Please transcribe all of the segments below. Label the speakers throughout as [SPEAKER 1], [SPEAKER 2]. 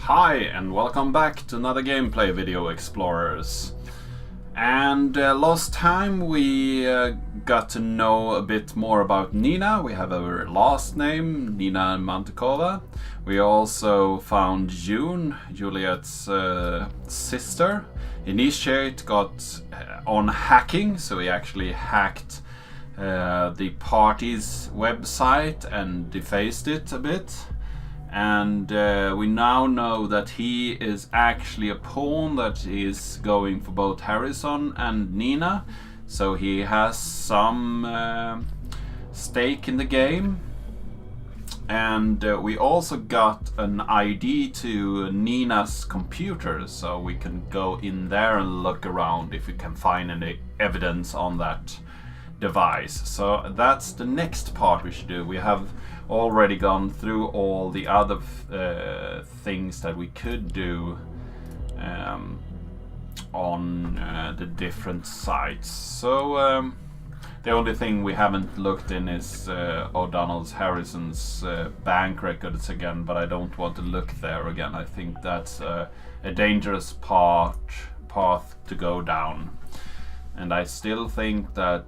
[SPEAKER 1] Hi and welcome back to another gameplay video, Explorers. And last time we got to know a bit more about Nina. We have her last name, Nina Mantikova. We also found June, Juliet's sister. Initiate got on hacking, so he actually hacked the party's website and defaced it a bit. And we now know that he is actually a pawn that is going for both Harrison and Nina. So he has some stake in the game. And we also got an ID to Nina's computer, so we can go in there and look around if we can find any evidence on that device. So that's the next part we should do. We have already gone through all the other things that we could do on the different sites. So the only thing we haven't looked in is O'Donnell's Harrison's bank records again, but I don't want to look there again. I think that's a dangerous path to go down. And I still think that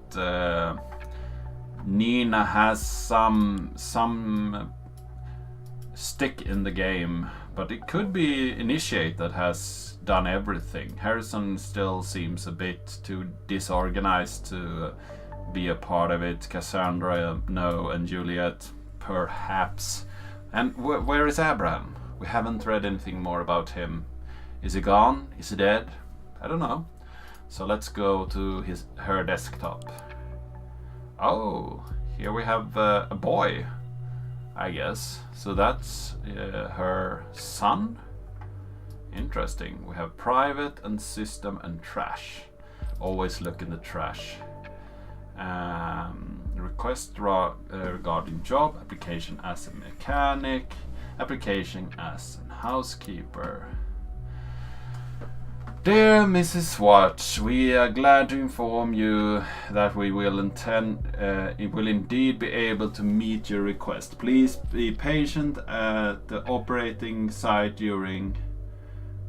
[SPEAKER 1] Nina has some stick in the game, but it could be Initiate that has done everything. Harrison still seems a bit too disorganized to be a part of it. Cassandra, no, and Juliet, perhaps. And where is Abraham? We haven't read anything more about him. Is he gone? Is he dead? I don't know. So let's go to her desktop. Oh, here we have a boy, I guess. So that's her son. Interesting. We have private and system and trash. Always look in the trash. Request regarding job, application as a mechanic, application as a housekeeper. Dear Mrs. Watch, we are glad to inform you that we will indeed be able to meet your request. Please be patient at the operating site during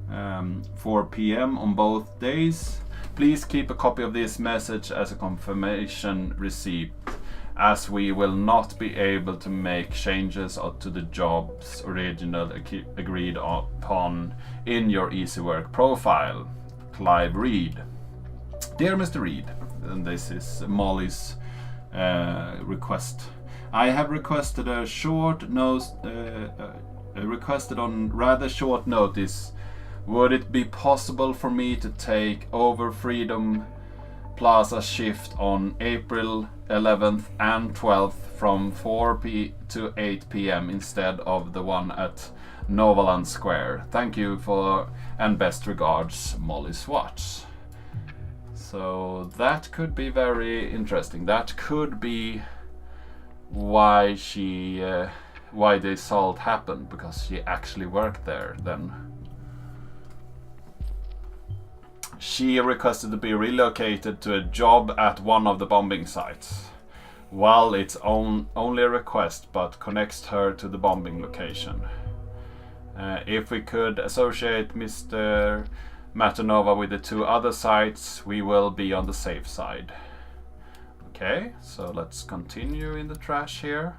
[SPEAKER 1] 4 p.m. on both days. Please keep a copy of this message as a confirmation receipt, as we will not be able to make changes to the jobs originally agreed upon in your Easy Work profile. Clive Reed. Dear Mr. Reed, and this is Molly's request. I have requested on rather short notice. Would it be possible for me to take over Freedom Plaza shift on April 11th and 12th from 4 to 8 p.m. instead of the one at Novaland Square? Thank you and best regards, Molly Swatch. So that could be very interesting. That could be why the assault happened, because she actually worked there then. She requested to be relocated to a job at one of the bombing sites. Well, it's only a request, but connects her to the bombing location. If we could associate Mr. Matanova with the 2 other sites, we will be on the safe side. Okay, so let's continue in the trash here.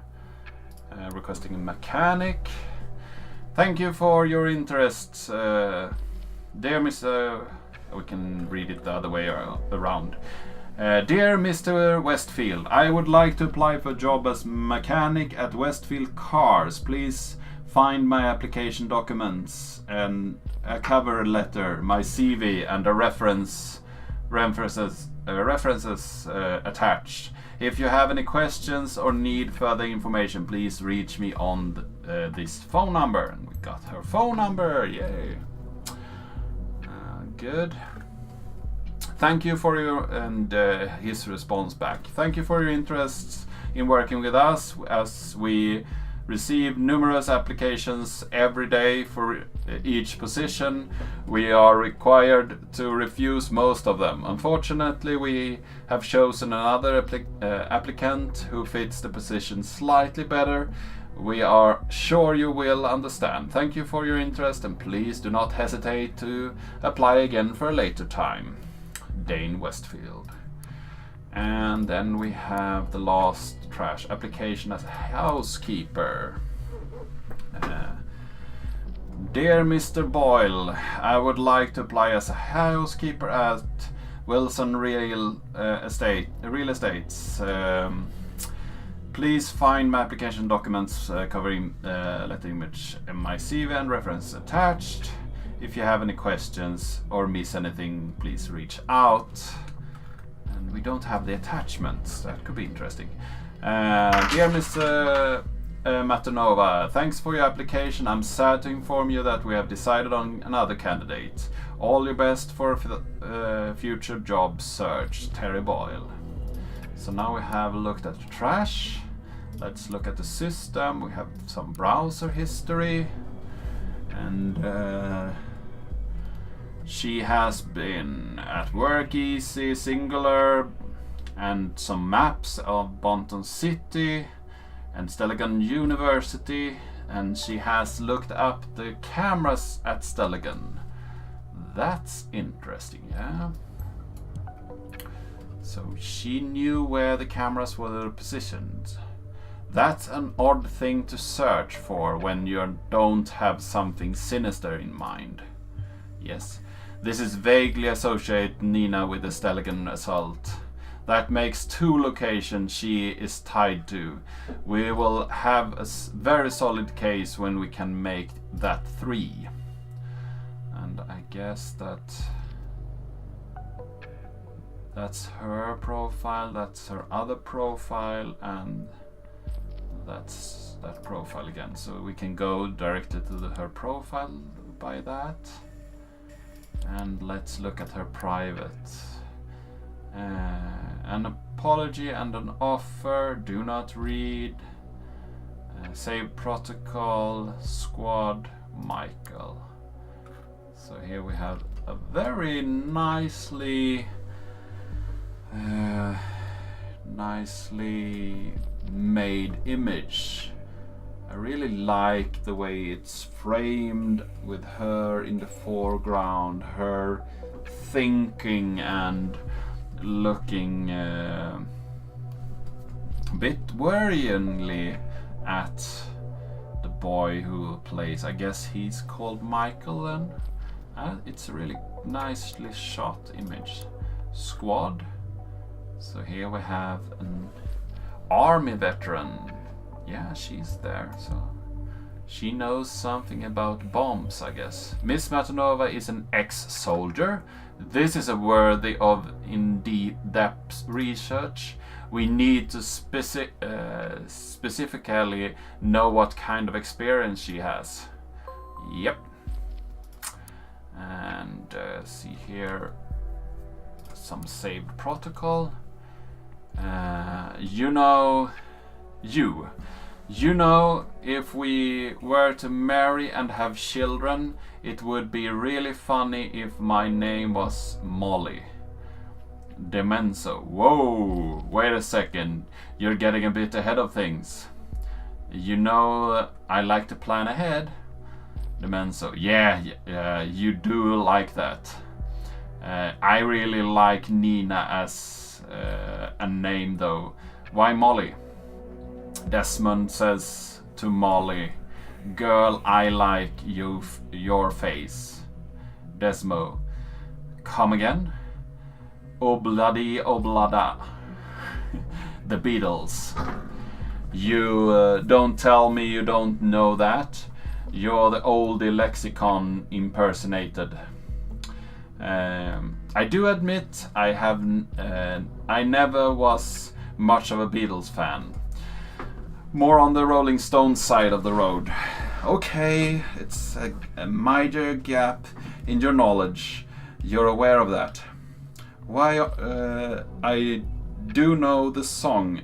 [SPEAKER 1] Requesting a mechanic. Thank you for your interest, dear Mr. We can read it the other way around. Dear Mr. Westfield, I would like to apply for a job as mechanic at Westfield Cars. Please find my application documents and a cover letter, my CV, and a references attached. If you have any questions or need further information, please reach me on this phone number. And we got her phone number. Yay! Good. Thank you for his response back. Thank you for your interest in working with us, as we receive numerous applications every day for each position. We are required to refuse most of them. Unfortunately, we have chosen another applicant who fits the position slightly better. We are sure you will understand. Thank you for your interest and please do not hesitate to apply again for a later time. Dane Westfield. And then we have the last trash application as a housekeeper. Dear Mr. Boyle, I would like to apply as a housekeeper at Wilson Real Estates. Please find my application documents covering letter image in my CV and reference attached. If you have any questions or miss anything, please reach out. And we don't have the attachments. That could be interesting. Dear Mr. Matanova, thanks for your application. I'm sad to inform you that we have decided on another candidate. All your best for future job search, Terry Boyle. So now we have looked at the trash. Let's look at the system. We have some browser history. And she has been at Work Easy, Singular, and some maps of Bonton City and Stelligan University, and she has looked up the cameras at Stelligan. That's interesting, yeah? So she knew where the cameras were positioned. That's an odd thing to search for when you don't have something sinister in mind. Yes, this is vaguely associate Nina with the Stelligan assault. That makes 2 locations she is tied to. We will have a very solid case when we can make that 3. And I guess that's her profile, that's her other profile, and that's that profile again. So we can go directly to her profile by that. And let's look at her private. An apology and an offer, do not read. Save protocol, squad, Michael. So here we have a very nicely made image. I really like the way it's framed with her in the foreground, her thinking and looking a bit worryingly at the boy who plays. I guess he's called Michael then. It's a really nicely shot image. Squad. So here we have an army veteran. Yeah, she's there, so she knows something about bombs, I guess. Miss Matanova is an ex-soldier. This is a worthy of in-depth research. We need to specifically know what kind of experience she has. Yep. And see here, some saved protocol. You know, if we were to marry and have children, it would be really funny if my name was Molly. Demenso. Whoa, wait a second. You're getting a bit ahead of things. You know, I like to plan ahead. Demenso. Yeah, you do like that. I really like Nina as a name though. Why Molly? Desmond says to Molly, girl, I like your face. Desmo. Come again? Obladi oblada. The Beatles. You don't tell me you don't know that. You're the oldie lexicon impersonated. I do admit I never was much of a Beatles fan. More on the Rolling Stones side of the road. Okay, it's a major gap in your knowledge. You're aware of that. Why, I do know the song.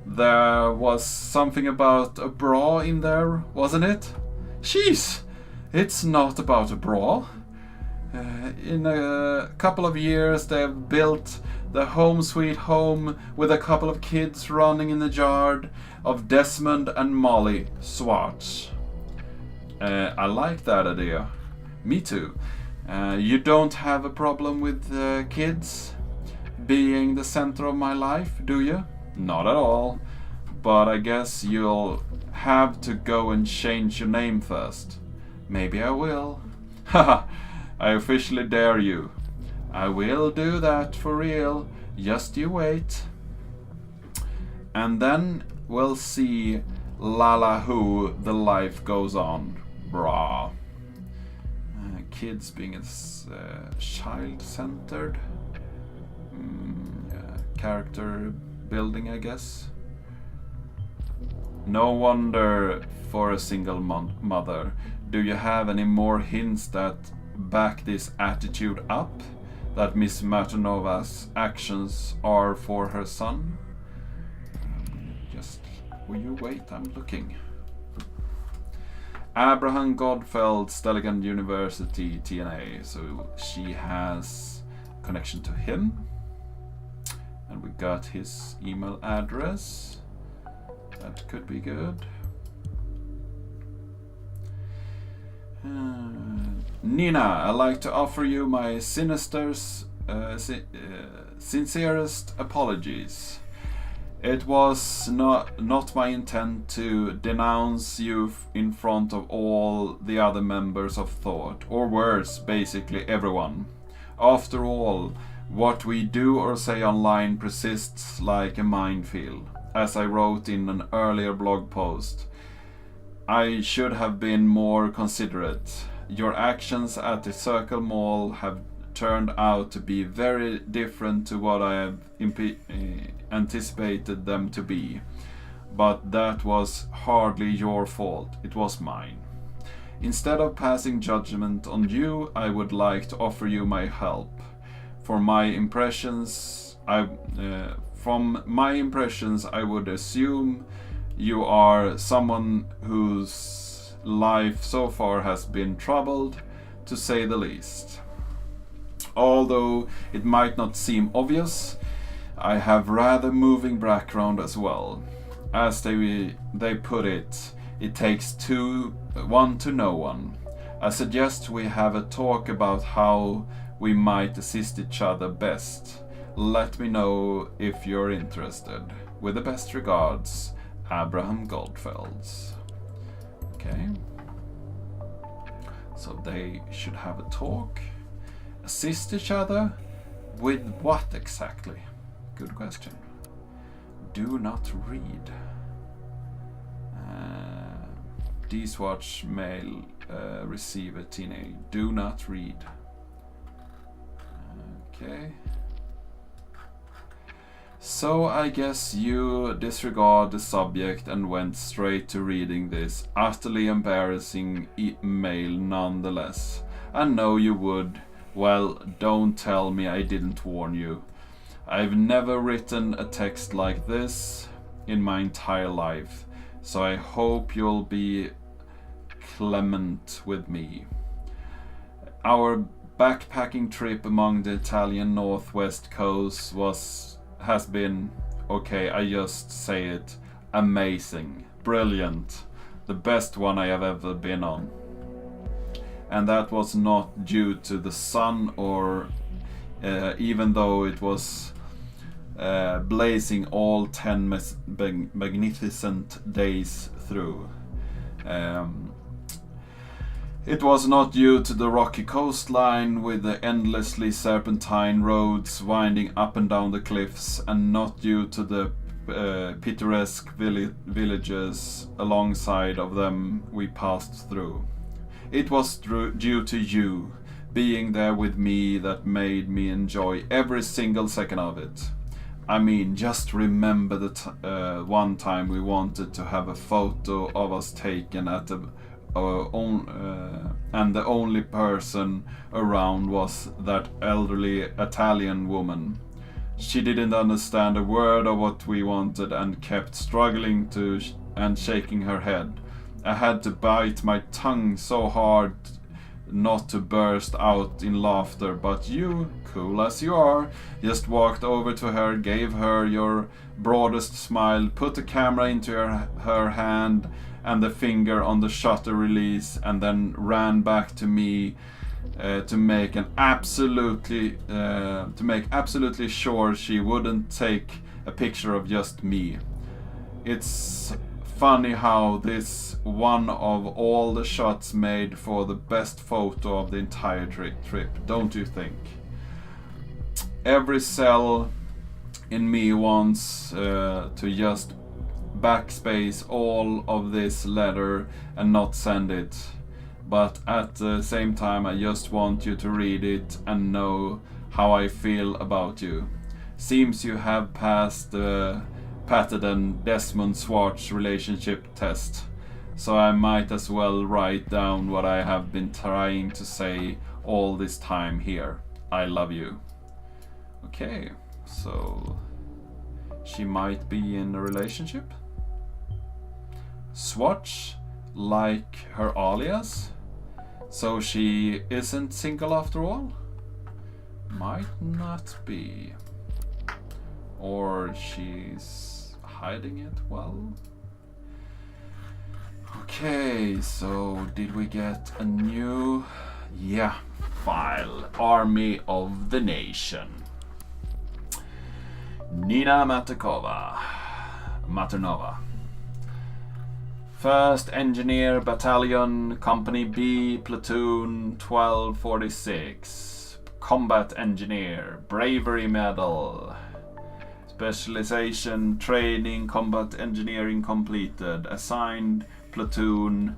[SPEAKER 1] There was something about a bra in there, wasn't it? Jeez, it's not about a bra. In a couple of years they've built The home sweet home with a couple of kids running in the yard of Desmond and Molly Swartz. I like that idea. Me too. You don't have a problem with kids being the center of my life, do you? Not at all. But I guess you'll have to go and change your name first. Maybe I will. Haha, I officially dare you. I will do that for real. Just you wait. And then we'll see Lala who the life goes on. Brah. Kids being child-centered. Character building, I guess. No wonder for a single mother. Do you have any more hints that back this attitude up? That Miss Martinova's actions are for her son? Just, will you wait? I'm looking. Abraham Godfeld, Stelligan University, TNA. So she has connection to him. And we got his email address. That could be good. Nina, I'd like to offer you my sincerest apologies. It was not my intent to denounce you in front of all the other members of Thought, or worse, basically everyone. After all, what we do or say online persists like a minefield. As I wrote in an earlier blog post, I should have been more considerate. Your actions at the Circle Mall have turned out to be very different to what I have anticipated them to be. But that was hardly your fault, it was mine. Instead of passing judgment on you, I would like to offer you my help. From my impressions, I would assume you are someone whose life so far has been troubled, to say the least. Although it might not seem obvious, I have rather moving background as well. As they put it, it takes one to know one. I suggest we have a talk about how we might assist each other best. Let me know if you're interested. With the best regards, Abraham Goldfelds. Okay. So they should have a talk. Assist each other? With what exactly? Good question. Do not read. D-Swatch mail receiver teenage. Do not read. Okay. So I guess you disregard the subject and went straight to reading this utterly embarrassing email nonetheless. I know you would. Well, don't tell me I didn't warn you. I've never written a text like this in my entire life, so I hope you'll be clement with me. Our backpacking trip among the Italian northwest coast has been, okay, I just say it, amazing, brilliant, the best one I have ever been on. And that was not due to the sun or even though it was blazing all 10 magnificent days through. It was not due to the rocky coastline with the endlessly serpentine roads winding up and down the cliffs, and not due to the picturesque villages alongside of them we passed through. It was due to you being there with me that made me enjoy every single second of it. I mean, just remember the one time we wanted to have a photo of us taken at the and the only person around was that elderly Italian woman. She didn't understand a word of what we wanted and kept struggling and shaking her head. I had to bite my tongue so hard not to burst out in laughter, but you, cool as you are, just walked over to her, gave her your broadest smile, put the camera into her hand and the finger on the shutter release, and then ran back to me to make absolutely sure she wouldn't take a picture of just me. It's funny how this one of all the shots made for the best photo of the entire trip, don't you think? Every cell in me wants to just backspace all of this letter and not send it, but at the same time I just want you to read it and know how I feel about you. Seems you have passed the Patton and Desmond Schwartz relationship test, so I might as well write down what I have been trying to say all this time here. I love you. Okay, so she might be in a relationship? Schwartz, like her alias? So she isn't single after all? Might not be. Or she's hiding it well? Okay, so did we get a new... Yeah, file. Army of the Nation. Nina Maternova. 1st Engineer Battalion, Company B, Platoon 1246. Combat Engineer, Bravery Medal. Specialization, Training, Combat Engineering completed. Assigned Platoon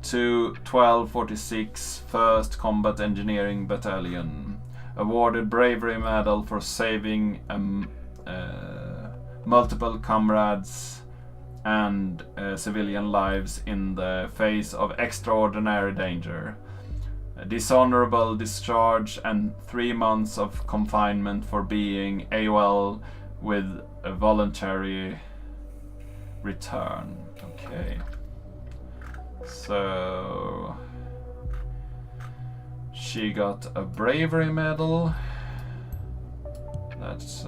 [SPEAKER 1] to 1246, 1st Combat Engineering Battalion. Awarded Bravery Medal for saving multiple comrades and civilian lives in the face of extraordinary danger. A dishonorable discharge and 3 months of confinement for being AWOL with a voluntary return. Okay. So she got a bravery medal. That's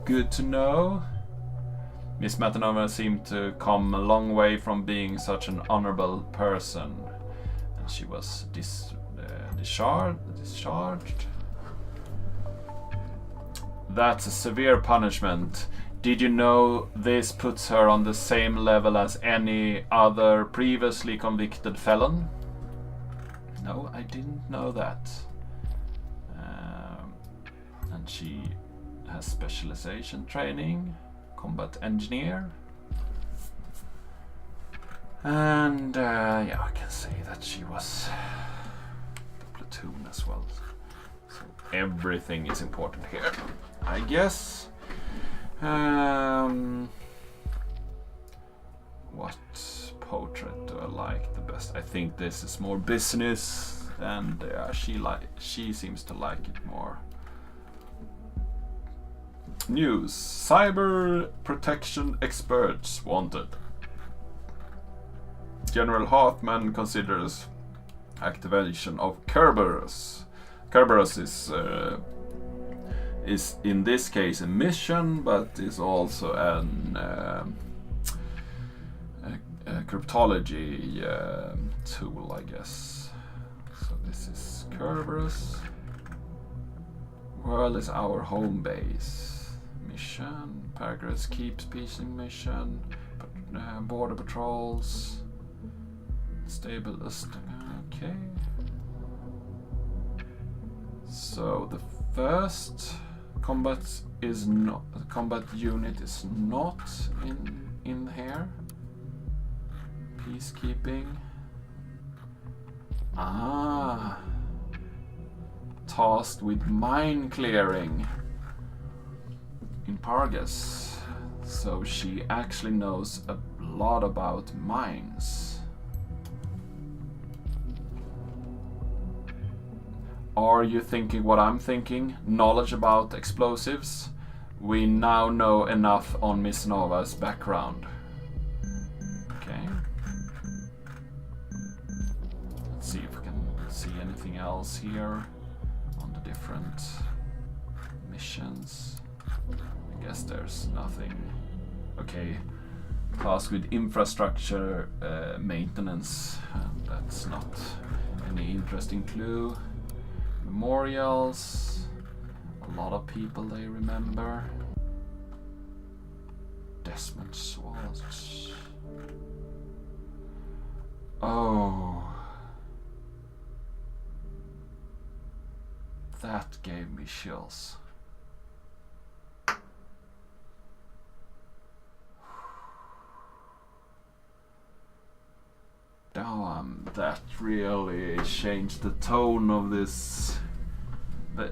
[SPEAKER 1] good to know. Miss Maternova seemed to come a long way from being such an honorable person. And she was discharged. That's a severe punishment. Did you know this puts her on the same level as any other previously convicted felon? No, I didn't know that. And she has specialization training, combat engineer. And yeah, I can say that she was the platoon as well. So everything is important here, I guess. What portrait do I like the best? I think this is more business, and she seems to like it more. News: cyber protection experts wanted. General Hartman considers activation of Kerberos. Kerberos is in this case a mission, but is also a cryptology tool, I guess. So this is Kerberos. World is our home base. Mission, Paragraphs keeps peace in mission, border patrols, stable. Okay. So the first combat unit is not in here. Peacekeeping. Tasked with mine clearing in Pargas. So she actually knows a lot about mines. Are you thinking what I'm thinking? Knowledge about explosives? We now know enough on Miss Nova's background. Okay. Let's see if we can don't see anything else here on the different missions. I guess there's nothing. Okay, task with infrastructure maintenance. That's not any interesting clue. Memorials. A lot of people they remember. Desmond Swallows. Oh. That gave me chills. Damn, that really changed the tone of the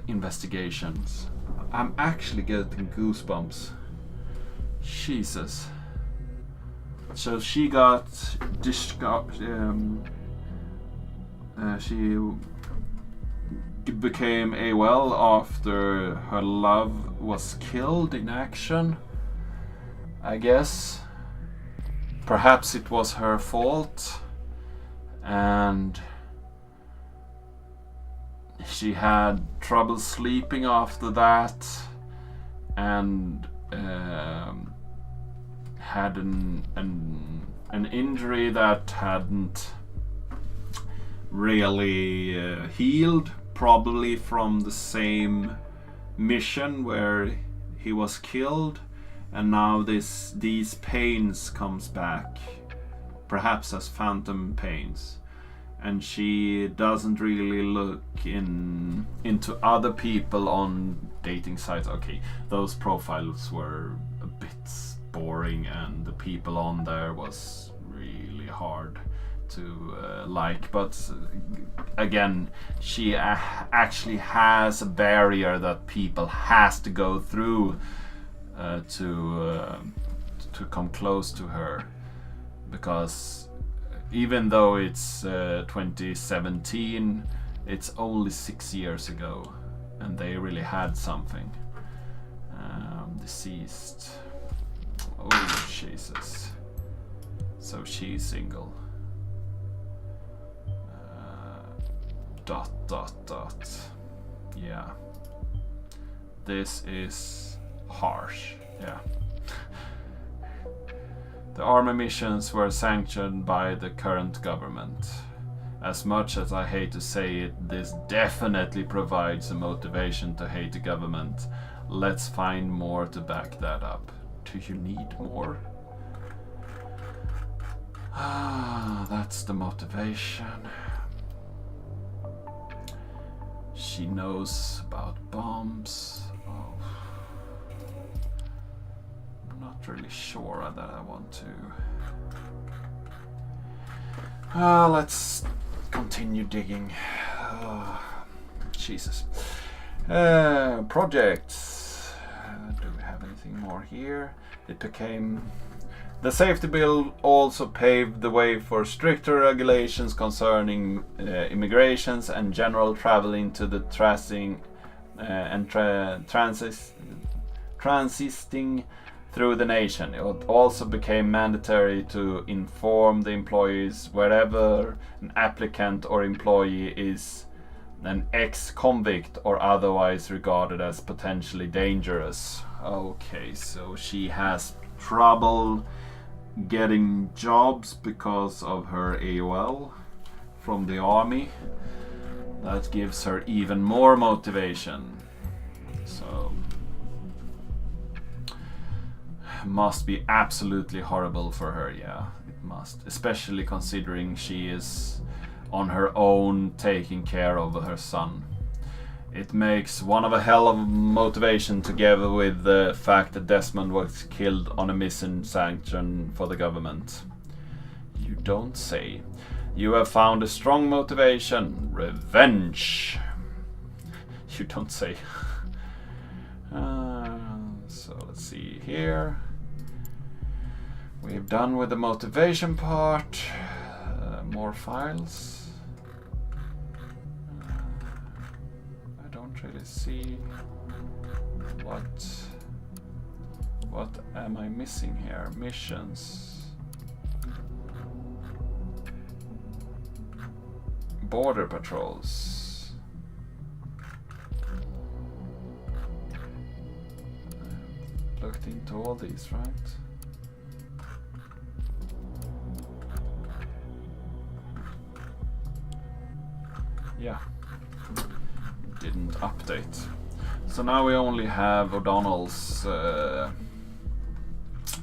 [SPEAKER 1] investigations. I'm actually getting goosebumps. Jesus. So she got she became AWOL after her love was killed in action, I guess. Perhaps it was her fault, and she had trouble sleeping after that, and had an injury that hadn't really healed, probably from the same mission where he was killed, and now these pains comes back, perhaps as phantom pains, and she doesn't really look into other people on dating sites. Okay, those profiles were a bit boring, and the people on there was really hard to like, but again, she actually has a barrier that people has to go through to come close to her, because even though it's 2017, it's only 6 years ago, and they really had something. Deceased. Oh Jesus. So she's single. Dot. Yeah. This is harsh. Yeah. The army missions were sanctioned by the current government. As much as I hate to say it, this definitely provides a motivation to hate the government. Let's find more to back that up. Do you need more? That's the motivation. She knows about bombs. Oh. I'm not really sure that I want to. Let's continue digging. Jesus. Projects. Do we have anything more here? It became. The safety bill also paved the way for stricter regulations concerning immigrations and general travel into the transiting through the nation. It also became mandatory to inform the employees wherever an applicant or employee is an ex-convict or otherwise regarded as potentially dangerous. Okay, so she has trouble getting jobs because of her AOL from the army. That gives her even more motivation. So must be absolutely horrible for her. Yeah, it must, especially considering she is on her own taking care of her son. It makes one of a hell of a motivation, together with the fact that Desmond was killed on a mission sanction for the government. You don't say. You have found a strong motivation. Revenge. You don't say. So let's see here. We've done with the motivation part. More files. Really see what am I missing here? Border patrols. Looked into all these, right? Yeah. Didn't update. So now we only have O'Donnell's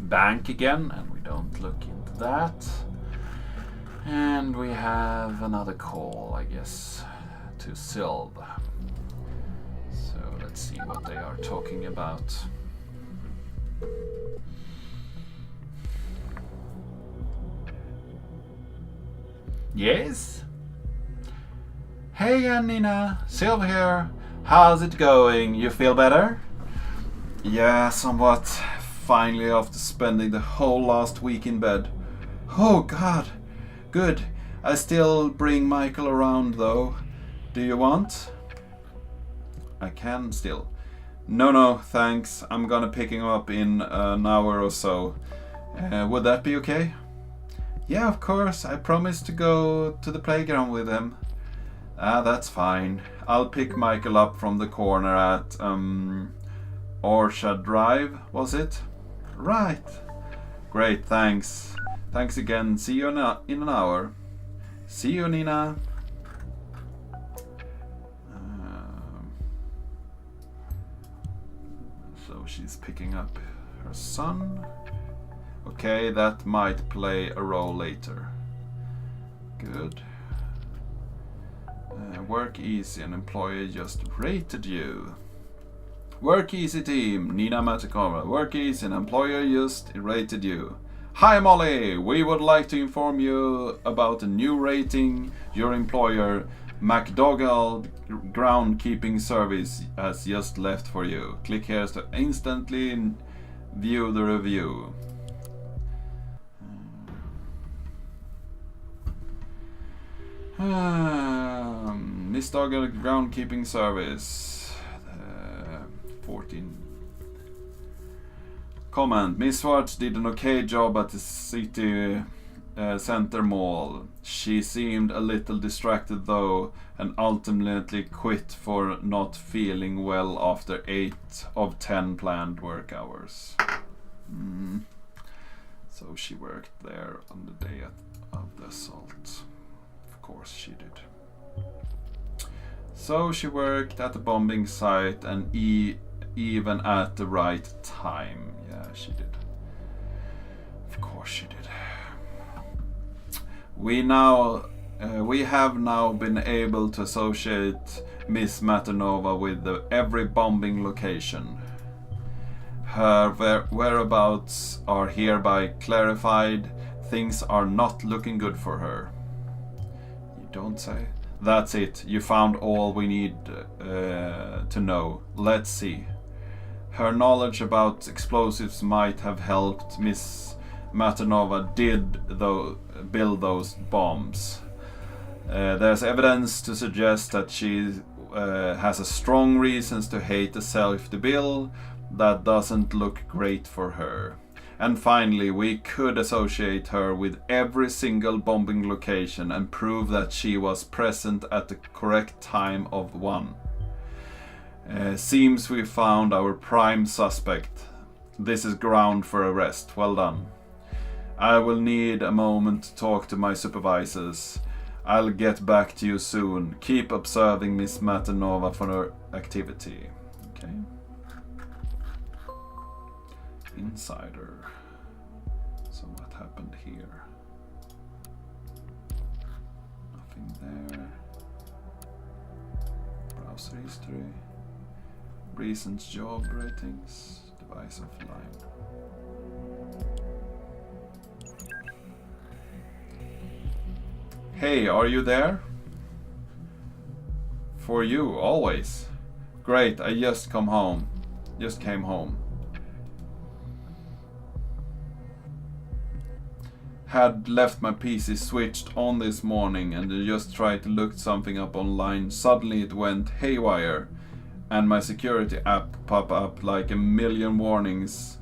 [SPEAKER 1] bank again, and we don't look into that. And we have another call, I guess, to Sylv. So let's see what they are talking about. Yes? Hey again, Nina. Sylv here. How's it going? You feel better? Yeah, somewhat. Finally, after spending the whole last week in bed. Oh God. Good. I still bring Michael around though. Do you want? I can still. No, thanks. I'm gonna pick him up in an hour or so. Would that be okay? Yeah, of course. I promised to go to the playground with him. That's fine. I'll pick Michael up from the corner at Orchard Drive, was it? Right. Great, thanks. Thanks again. See you in an hour. See you, Nina. So she's picking up her son. Okay, that might play a role later. Good. Work easy, an employer just rated you. Work easy team, Nina Matakova. Work easy, an employer just rated you. Hi Molly, we would like to inform you about a new rating your employer McDougall Groundkeeping Service has just left for you. Click here to instantly view the review. Miss Dogger Groundkeeping Service 14. Comment. Miss Schwartz did an okay job at the city center mall. She seemed a little distracted though and ultimately quit for not feeling well after 8 of 10 planned work hours. So she worked there on the day of the assault. Of course she did. So she worked at the bombing site and even at the right time. Yeah, she did. Of course she did. We have now been able to associate Miss Matanova with every bombing location. Her whereabouts are hereby clarified. Things are not looking good for her. You don't say? That's it. You found all we need to know. Let's see. Her knowledge about explosives might have helped Miss Matanova build those bombs. There's evidence to suggest that she has a strong reasons to hate the safety bill. That doesn't look great for her. And finally, we could associate her with every single bombing location and prove that she was present at the correct time of one. Seems we found our prime suspect. This is ground for arrest. Well done. I will need a moment to talk to my supervisors. I'll get back to you soon. Keep observing Miss Matanova for her activity. Okay. Insider. So what happened here? Nothing there. Browser history. Recent job ratings. Device offline. Hey, are you there? For you, always. Great, I just came home. Had left my PC switched on this morning and I just tried to look something up online. Suddenly it went haywire and my security app popped up like a million warnings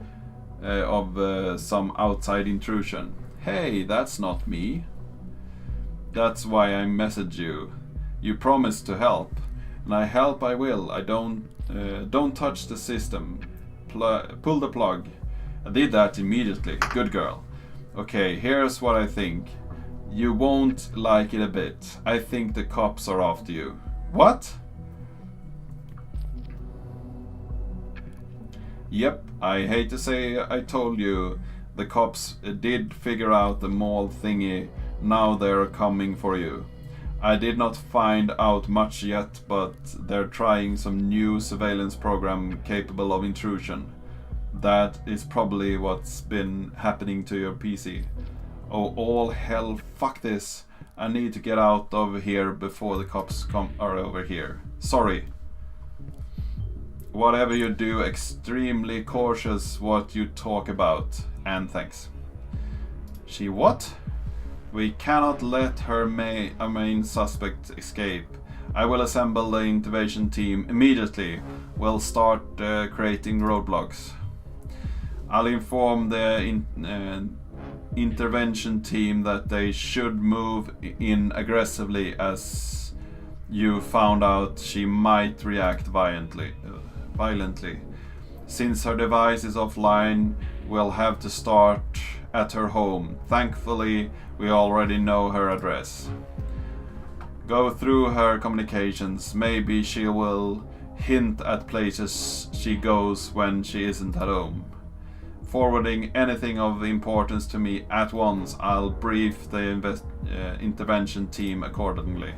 [SPEAKER 1] of some outside intrusion. Hey, that's not me. That's why I messaged you. You promised to help, and I will. I don't touch the system. Pull the plug. I did that immediately. Good girl. Okay, here's what I think. You won't like it a bit. I think the cops are after you. What? Yep, I hate to say I told you. The cops did figure out the mall thingy. Now they're coming for you. I did not find out much yet, but they're trying some new surveillance program capable of intrusion. That is probably what's been happening to your PC. Oh, all hell, fuck this. I need to get out of here before the cops are over here. Sorry. Whatever you do, extremely cautious what you talk about. And thanks. She what? We cannot let her main suspect escape. I will assemble the intervention team immediately. We'll start creating roadblocks. I'll inform the intervention team that they should move in aggressively, as you found out she might react violently. Since her device is offline, we'll have to start at her home. Thankfully, we already know her address. Go through her communications. Maybe she will hint at places she goes when she isn't at home. Forwarding anything of importance to me at once. I'll brief the intervention team accordingly.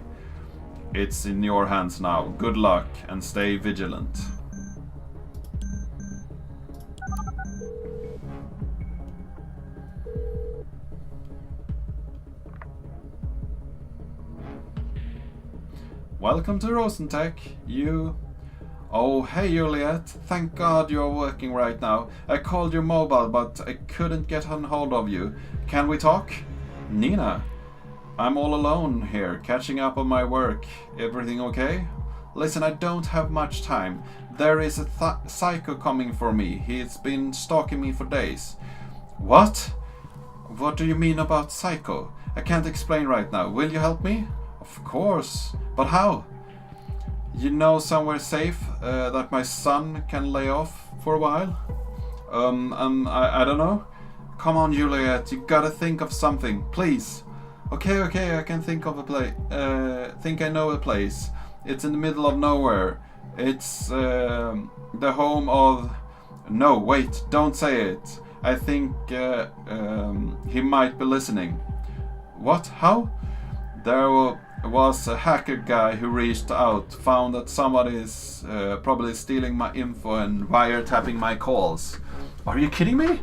[SPEAKER 1] It's in your hands now. Good luck and stay vigilant. Welcome to Rosentech. Oh, hey Juliet. Thank God you're working right now. I called your mobile, but I couldn't get on hold of you. Can we talk? Nina. I'm all alone here, catching up on my work. Everything okay? Listen, I don't have much time. There is a psycho coming for me. He's been stalking me for days. What? What do you mean about psycho? I can't explain right now. Will you help me? Of course. But how? You know somewhere safe that my son can lay off for a while? I don't know. Come on, Juliet, you gotta think of something, please. Okay, I can think of a place. Think I know a place. It's in the middle of nowhere. It's the home of... No, wait, don't say it. I think he might be listening. What? How? There was a hacker guy who reached out, found that somebody is probably stealing my info and wiretapping my calls. Are you kidding me?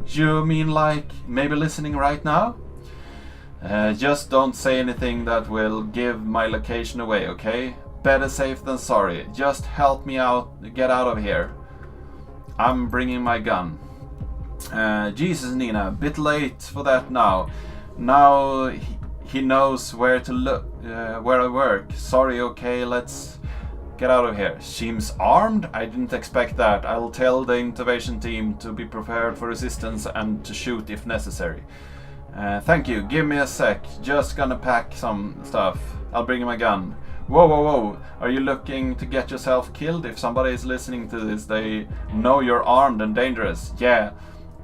[SPEAKER 1] You mean like maybe listening right now? Just don't say anything that will give my location away, okay? Better safe than sorry. Just help me out, get out of here. I'm bringing my gun. Jesus, Nina, bit late for that now. Now he knows where to look, where I work. Sorry, okay, let's get out of here. Seems armed? I didn't expect that. I'll tell the intervention team to be prepared for resistance and to shoot if necessary. Thank you, give me a sec. Just gonna pack some stuff. I'll bring my gun. Whoa. Are you looking to get yourself killed? If somebody is listening to this, they know you're armed and dangerous. Yeah,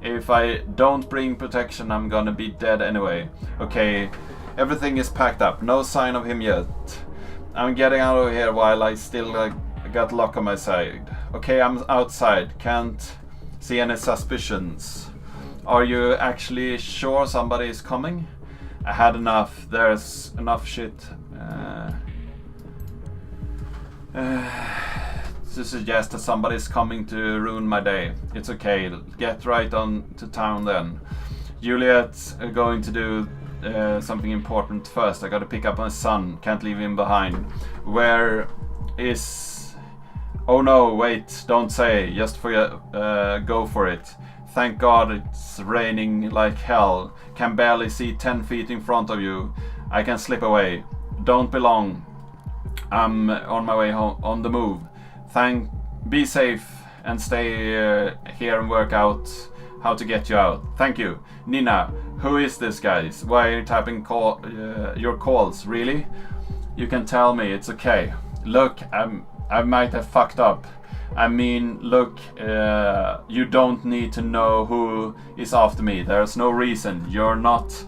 [SPEAKER 1] if I don't bring protection, I'm gonna be dead anyway. Okay. Everything is packed up. No sign of him yet. I'm getting out of here while I still got luck on my side. Okay, I'm outside. Can't see any suspicions. Are you actually sure somebody is coming? I had enough. There's enough shit to suggest that somebody's coming to ruin my day. It's okay. Get right on to town then. Juliet's going to do something important first. I gotta pick up my son. Can't leave him behind. Where is... Oh no, wait, don't say. Just go for it. Thank God it's raining like hell. Can barely see 10 feet in front of you. I can slip away. Don't be long. I'm on my way home, on the move. Be safe and stay here and work out how to get you out. Thank you. Nina, who is this guy? Why are you typing your calls? Really? You can tell me, it's okay. Look, I might have fucked up. I mean, look, you don't need to know who is after me. There's no reason. You're not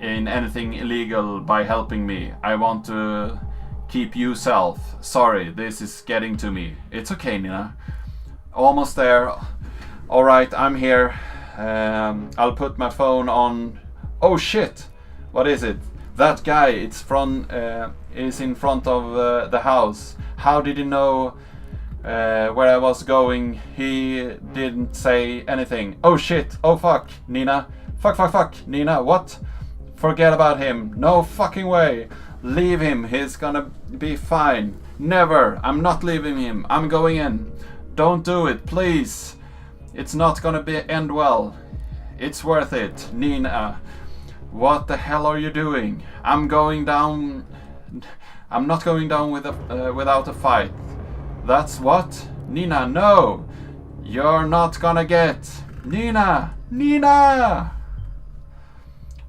[SPEAKER 1] in anything illegal by helping me. I want to keep you safe. Sorry, this is getting to me. It's okay, Nina. Almost there. Alright, I'm here. I'll put my phone on. Oh shit! What is it? That guy, is in front of the house. How did he know where I was going? He didn't say anything. Oh shit! Oh fuck, Nina. Fuck, Nina, what? Forget about him. No fucking way. Leave him. He's gonna be fine. Never. I'm not leaving him. I'm going in. Don't do it, please. It's not gonna end well. It's worth it, Nina. What the hell are you doing? I'm going down. I'm not going down without a fight. That's what? Nina, no. You're not gonna get. Nina!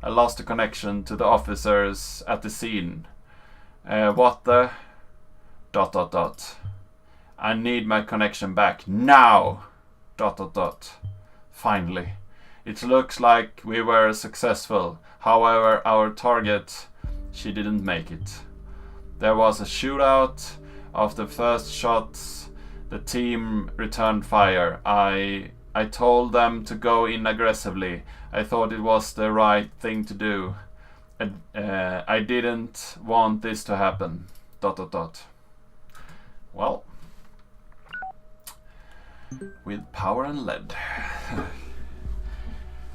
[SPEAKER 1] I lost the connection to the officers at the scene. What the... ... I need my connection back now! ... Finally. It looks like we were successful. However, our target, she didn't make it. There was a shootout. After the first shots, the team returned fire. I told them to go in aggressively. I thought it was the right thing to do. I didn't want this to happen. ... Well, with power and lead.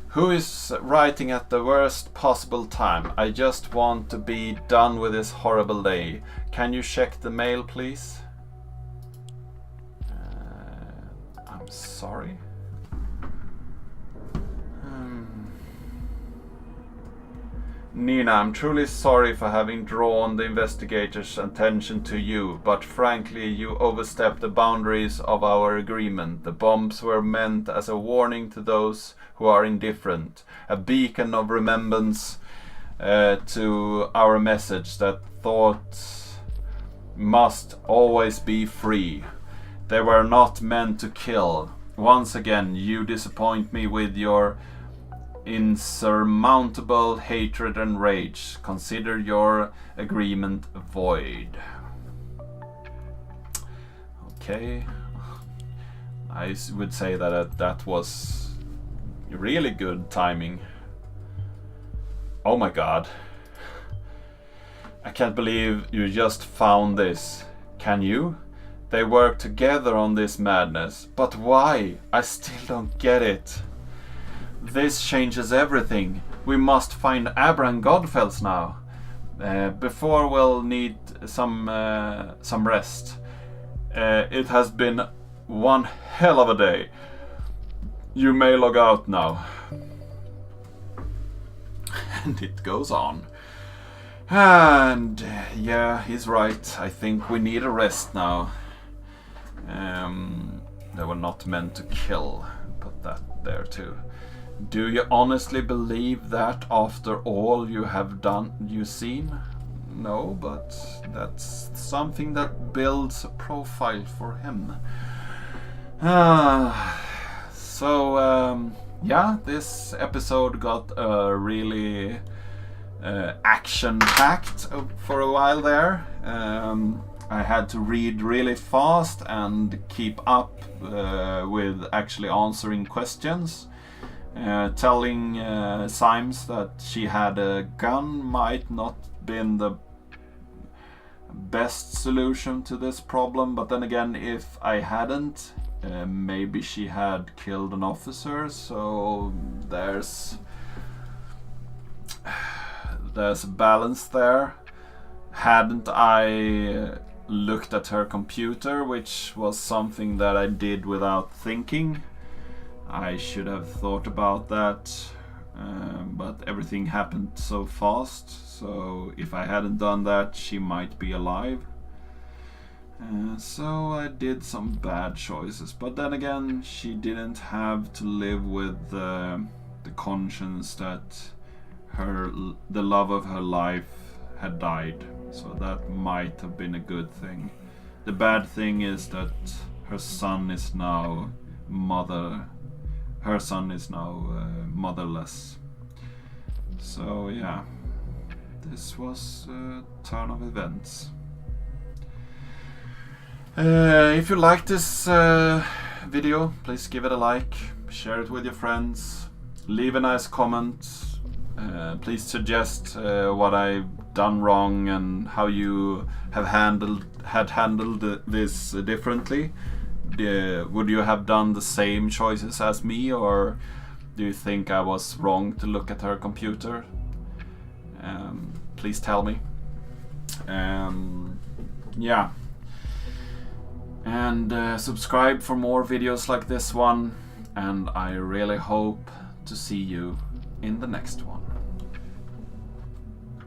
[SPEAKER 1] Who is writing at the worst possible time? I just want to be done with this horrible day. Can you check the mail, please? I'm sorry. Nina, I'm truly sorry for having drawn the investigators' attention to you, but frankly, you overstepped the boundaries of our agreement. The bombs were meant as a warning to those who are indifferent, a beacon of remembrance to our message that thoughts must always be free. They were not meant to kill. Once again, you disappoint me with your insurmountable hatred and rage. Consider your agreement void. Okay. I would say that that was really good timing. Oh my god. I can't believe you just found this. Can you? They work together on this madness. But why? I still don't get it. This changes everything. We must find Abraham Godfels now. Before we'll need some rest. It has been one hell of a day. You may log out now. And it goes on. And yeah, he's right. I think we need a rest now. They were not meant to kill. Put that there too. Do you honestly believe that after all you have seen? No, but that's something that builds a profile for him. Yeah, this episode got really action-packed for a while there. I had to read really fast and keep up with actually answering questions. Telling Symes that she had a gun might not been the best solution to this problem, but then again, if I hadn't, maybe she had killed an officer, so there's a balance there. Hadn't I looked at her computer, which was something that I did without thinking, I should have thought about that, but everything happened so fast, so if I hadn't done that, she might be alive. So I did some bad choices, but then again, she didn't have to live with the conscience that the love of her life had died. So that might have been a good thing. The bad thing is that her son is now motherless. So yeah, this was a turn of events. If you like this video, please give it a like, share it with your friends, leave a nice comment. Please suggest what I've done wrong and how you have handled this differently. Would you have done the same choices as me, or do you think I was wrong to look at her computer? Please tell me. Yeah. And subscribe for more videos like this one, and I really hope to see you in the next one.